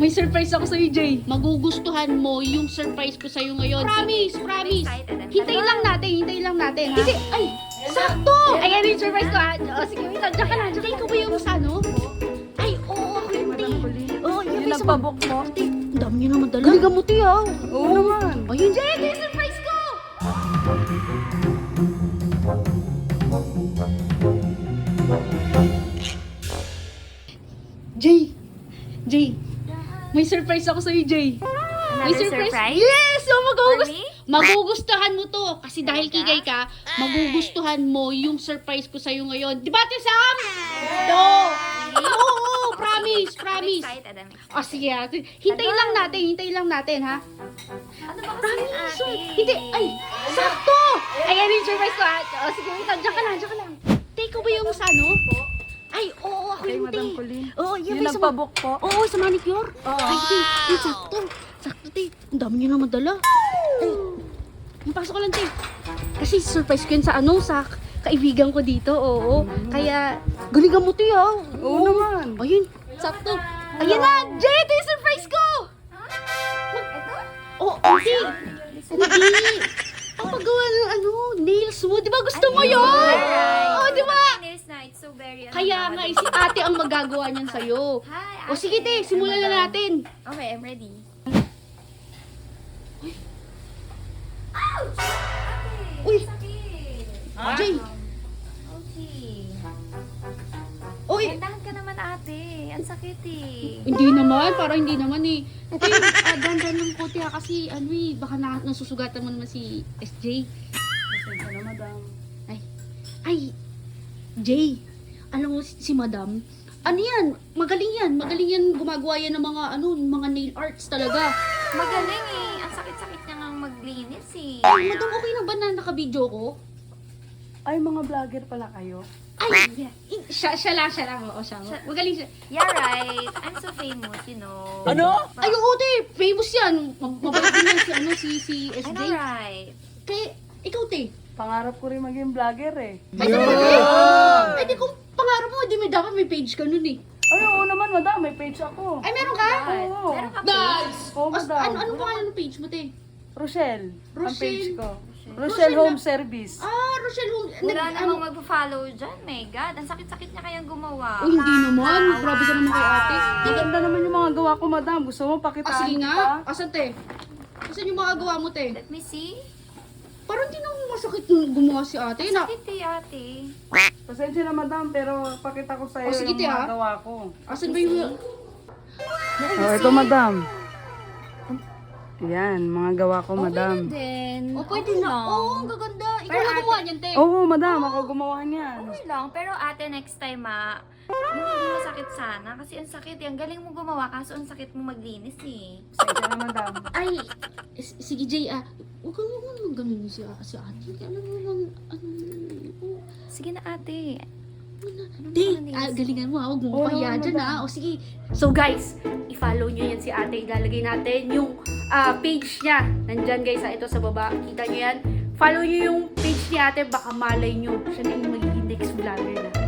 May surprise ako sa'yo, Jay. Magugustuhan mo yung surprise ko sa'yo ngayon. Promise, promise. Hintayin lang natin. Hindi, ay, sakto! Ayan yung surprise ko, ha? O, sige, wait lang. Diyan ka na. Jay, ikaw ba yung sa ano? Ay, oo, ako hindi. Oo, yan Yun may ang sa... pabok mo. Ate, ang dami niyo naman dala. Galing mo, ha? Oo naman. Ayun, Jay, ito yung surprise ko! Jay, may surprise ako sa'yo, Jay. May Surprise? Yes! So, For me? magugustuhan mo to. Kasi dahil kigay ka, magugustuhan mo yung surprise ko sa'yo ngayon. Di ba, Ate Sam? No! Oo, promise. Excited. I'm excited. O, sige, ate. Hintayin lang natin, ha? Ano ba kasi Promise. ate? Hindi, ay, sakto! Ayan yung surprise ko, ha? O, sige, wait lang. Diyan ka lang. Take ko ba yung sa ano? Ay, oo, ako Kay yung Madam Colleen. Oo, yan Yun may ang sa... pabok po. Oo, sa manicure. Ay, te, sakto. Sakto, te. Ang dami niyo naman dala. Ay, pasok ka lang, te. Kasi surprise ko yun sa ano, sa kaibigan ko dito, oo. Kaya, galingan mo, te, ha? Oo naman. Ayun, sakto. Ayan na, Jay, ito yung surprise ko! Oh, hindi. Hindi. Ang paggawa ng ano, nails mo. Di ba gusto mo yun? Oo, di ba? Nails na, it's so very... Kaya nga, si ate ang magagawa niyan sa'yo. Hi, O sige, te, simulan na natin. Okay, I'm ready. Uy, Sakit. Jay. Okay. Uy, Dahan ka naman ate. Ang sakit eh. hindi naman, parang hindi naman eh. Te, dandan ng puti ha, kasi ano eh, baka nasusugatan mo naman si SJ. Pasensya na, madam. Ay, Jay, alam mo si Madam, ano yan, magaling yan gumagawa yan ng mga ano, mga nail arts talaga. Magaling eh. Ang sakit-sakit niya nga maglinis eh. Ay, Madam, okay na ba na naka-video ko? Ay, mga vlogger pala kayo. Ay, siya lang, oo, siya. Magaling siya. Yeah, right. I'm so famous, you know. Ano? Ay, oo, te, famous yan. Mabait din yan si, ano, si I SJ. know, right. Kaya, ikaw, te. Pangarap ko rin maging vlogger eh. Ay, talaga, te. Ay, di kung pangarap mo, di may dapat may page ka nun eh. Ay, oo naman, madam. May page ako. Ay, meron ka? Oo. Meron ka Nice! Oo, madam. Anong pangalan ng page mo, te? Rochelle. Ang Rochelle. page ko. Rochelle Rochelle Home na- Service. Ah, Rochelle Home. Wala ano- namang magpa-follow dyan. My God, ang sakit-sakit niya kayang gumawa. Uy, hindi naman. Grabe ka naman kay ate. Maganda naman yung mga gawa ko, madam. Gusto mo Ah, pakitaan sige kita? nga. Asan, te? Asan yung mga gawa mo, te? Let me see. Parang di naman masakit nung gumawa si ate. Na, Sakit eh, ate. Pasensya na, madam, pero pakita ko sa'yo Oh, sige, yung te, mga ah. gawa ko. asan ba yung... Oh, ito, madam. Yan, mga gawa ko, madam. Din. Oh, pwede na. Oo, ang gaganda. Ikaw Pero na ate- gumawa niyan, te. Oo, madam. Ako gumawa niyan. Okay lang, pero ate next time yung hindi masakit sana. Kasi ang sakit eh. Ang galing mo gumawa, kaso ang sakit mo maglinis eh. Pasensya na, madam. Ay, sige, Jay, huwag ka naman ganun si ate. Alam mo naman, ano... Sige na ate. Di, galingan mo ha. Huwag mo Oo, pahiya dyan madam. ha. O sige. So guys, i-follow nyo yan si ate. Ilalagay natin yung page niya. Nandyan guys ito sa baba. Kita nyo yan. Follow nyo yung page ni ate. Baka malay nyo. Siya na yung magiging next vlogger natin.